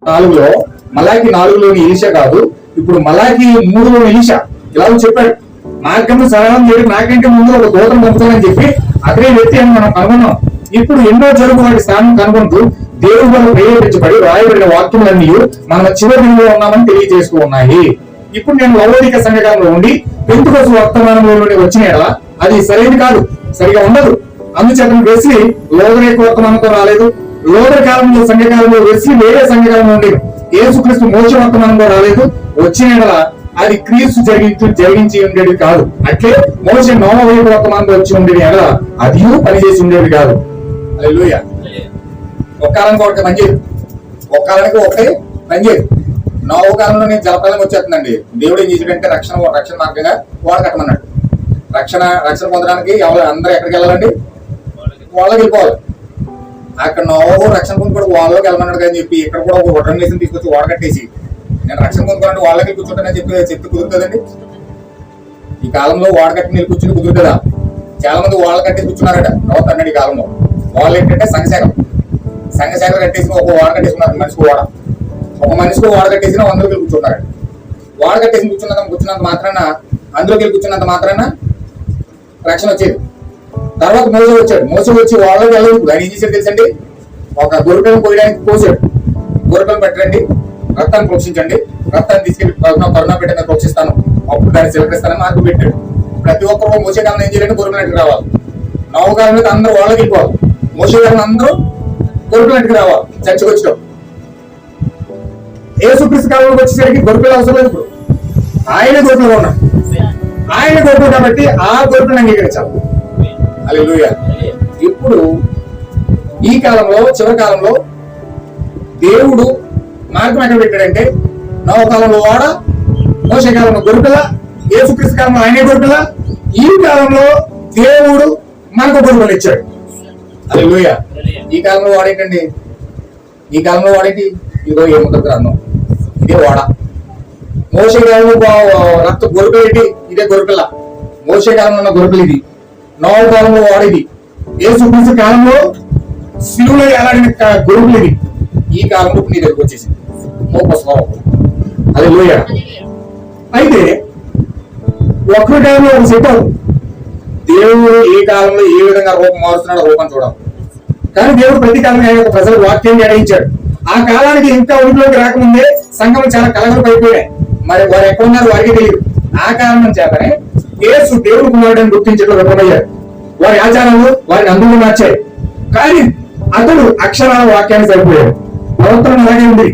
4లో మలాకి 4లోని ఎలీషా కాదు, ఇప్పుడు మలాకి 3లోని ఎలీషా ఇలా చెప్పాడు. మార్గం సరళం చేయడం నాకంటే ముందు ఒక దూతను పంపుతానని చెప్పి అదే వ్యక్తి అని మనం కనుగొన్నాం. ఇప్పుడు ఎన్నో జరుగు వాటి స్థానం కనుగొంటూ దేవుడు వల్ల ప్రేరేపించబడి రాయబడిన వాక్యములన్నీ మన చివరి దినంలో ఉన్నామని తెలియజేస్తూ ఉన్నాయి. ఇప్పుడు నేను లౌకిక సంఘకాలంలో ఉండి పెంతెకొస్తు వర్తమానంలో వచ్చిన ఎడల అది సరైనది కాదు, సరిగా ఉండదు. అందుచేత వెస్లీ లోదరేక వర్తమానంతో రాలేదు. లోదర కాలంలో సంఘకాలంలో వెస్లీ వేరే సంఘకాలంలో ఉండేది. యేసుక్రీస్తు మోక్ష వర్తమానంలో రాలేదు. వచ్చిన ఎడల అది క్రీస్తు జరిగించి ఉండేది కాదు. అట్లే మోషే నోవహు వర్తమానంలో వచ్చి ఉండేది ఎడల అది పనిచేసి ఉండేది కాదు. హల్లెలూయా. ఒక్కాలానికి ఒకటి పనిచేయదు, ఒక్కాలానికి ఒకటే పనిచేయదు. నోవహు కాలంలో నేను జలప్రలయం వచ్చేస్తుందండి. దేవుడు ఏం చేసాడంటే రక్షణ మార్గంగా వాడు కట్టమన్నాడు. రక్షణ పొందడానికి అందరూ ఎక్కడికి వెళ్ళాలండి? వాళ్ళకి వెళ్ళిపోవాలి. అక్కడ నోవహు రక్షణ పొందుకోవడం వాళ్ళకి వెళ్ళమన్నాడు కానీ చెప్పి ఇక్కడ కూడా ఒక వడ్రంగేషన్ తీసుకొచ్చి వాడ కట్టేసి నేను రక్షణ పొందుకోవాలంటే వాళ్ళకి కూర్చుంటానని చెప్తే కుదురుతుందండి? ఈ కాలంలో వాడ కట్టి మీరు కూర్చుని కుదురుతుందా? చాలా మంది వాళ్ళు కట్టేసి కూర్చున్నారట. తర్వాత అన్నాడు ఈ కాలంలో వాళ్ళు ఏంటంటే సంఘశాఖలు కట్టేసి ఒక వాడ కట్టేసుకున్నారు. ఒక మనిషికి వాడ కట్టేసిన అందరికి కూర్చున్నారట. వాడ కట్టేసి కూర్చున్నంత మాత్రాన అందులోకి కూర్చున్నంత మాత్రాన రక్షణ వచ్చేది. తర్వాత మోస వచ్చాడు. మోస వచ్చి వాళ్ళకి వెళ్ళదు. ఆయన ఏం చేశాడు తెలుసండి? ఒక గొర్రెలను పోయడానికి పోసాడు. గొర్రెలను పెట్టండి, రక్తాన్ని ప్రోక్షించండి, రక్తాన్ని తీసుకెళ్లి కరుణా పెట్టిన ప్రోక్షిస్తాను, అప్పుడు దాన్ని సెలబ్రిస్తానని మార్పు పెట్టాడు. ప్రతి ఒక్కరు మోసే కాలం ఏం చేయాలంటే గొర్రెలకి రావాలి. నవకాలం మీద అందరూ వాళ్ళకి వెళ్ళిపోవాలి. మోసే కాలం అందరూ గొర్రెలకి రావాలి. చర్చకు వచ్చాడు. యేసుక్రీస్తు కాలంలోకి వచ్చేసరికి గొర్రెలు అవసరం లేదు. ఇప్పుడు ఆయన గొర్రెలుగా ఉన్నాడు. ఆయన గొర్రెలు కాబట్టి ఆ గొర్రెలను అంగీకరించాలి. హల్లెలూయా. ఇప్పుడు ఈ కాలంలో చివరి కాలంలో దేవుడు మార్గం ఎక్కడ పెట్టాడంటే నోవహు కాలంలో వాడ, మోషే కాలంలో గొర్రెపిల్ల, యేసుక్రీస్తు కాలంలో ఆయనే గొర్రెపిల్ల. ఈ కాలంలో దేవుడు మనకు గొర్రెలు ఇచ్చాడు. హల్లెలూయా. ఈ కాలంలో వాడేటండి? ఈ కాలంలో వాడేటి? ఇదో ఏముంటుంది గ్రంథం, ఇదే వాడ. మోషే కాలంలో గొర్రెపిల్ల ఏంటి? ఇదే గొర్రెపిల్ల. మోషే కాలంలో ఉన్న గొర్రెపిల్ల ఇది. నోవహు కాలంలో వాడేది. యేసుక్రీస్తు కాలంలో శిలువలో ఎలాడిన గొర్రెపిల్ల ఇది. ఈ కాలంలో నీ దగ్గరకు వచ్చేసింది. హల్లెలూయా. అయితే ఒక్క టైంలో ఒక సెట్ అవుతుంది. దేవుడు ఏ కాలంలో ఏ విధంగా రూపం మారుస్తున్నాడో రూపం చూడాలి. కానీ దేవుడు ప్రతి కాలంలో ప్రజలు వాక్యాన్ని అడిగించాడు. ఆ కాలానికి ఇంకా ఉనికిలోకి రాకముందే సంఘం చాలా కలగలు పడిపోయాయి. మరి వారు ఎక్కడ ఉన్నారు వారికి తెలియదు. ఆ కారణం చేతనే యేసు దేవుడు కుమారుడని గుర్తించడం విఫలమయ్యారు. వారి ఆచారాలు వారిని అందులో మార్చాయి. కానీ అతడు అక్షరాల వాక్యాన్ని సరిపోయాడు. ప్రవర్తన అలాగే ఉంది.